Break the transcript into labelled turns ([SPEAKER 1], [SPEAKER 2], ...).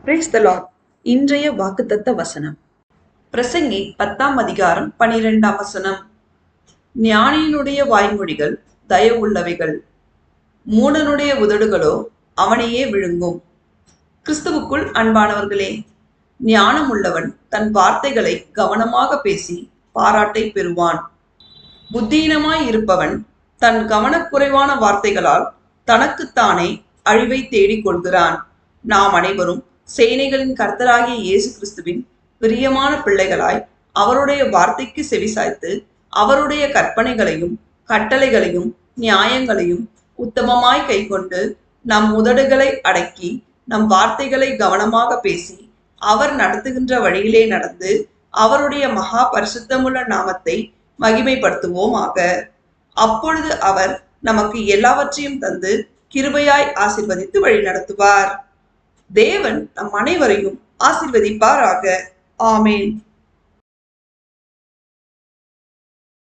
[SPEAKER 1] Praise the Lord. இன்றைய வாக்குத்தத்த வசனம் பிரசங்கி 10ஆம் அதிகாரம் 12ஆம் வசனம். ஞானியினுடைய வாய்மொழிகள் தயவுள்ளவைகள், மூடனுடைய உதடுகளோ அவனையே விழுங்கும். கிறிஸ்துவுக்குள் அன்பானவர்களே, ஞானம் உள்ளவன் தன் வார்த்தைகளை கவனமாக பேசி பாராட்டை பெறுவான். புத்தீனமாய் இருப்பவன் தன் கவனக்குறைவான வார்த்தைகளால் தனக்குத்தானே அழிவை தேடிக் கொள்கிறான். நாம் அனைவரும் சேனைகளின் கர்த்தராகிய இயேசு கிறிஸ்துவின் பிரியமான பிள்ளைகளாய் அவருடைய வார்த்தைக்கு செவிசாய்த்து அவருடைய கற்பனைகளையும் கட்டளைகளையும் நியாயங்களையும் உத்தமமாய் கைக்கொண்டு நம் உதடுகளை அடக்கி நம் வார்த்தைகளை கவனமாக பேசி அவர் நடத்துகின்ற வழியிலே நடந்து அவருடைய மகா பரிசுத்தமுள்ள நாமத்தை மகிமைப்படுத்துவோமாக. அப்பொழுது அவர் நமக்கு எல்லாவற்றையும் தந்து கிருபையாய் ஆசீர்வதித்து வழி நடத்துவார். தேவன் நம் அனைவரையும் ஆசீர்வதிப்பாராக. ஆமேன்.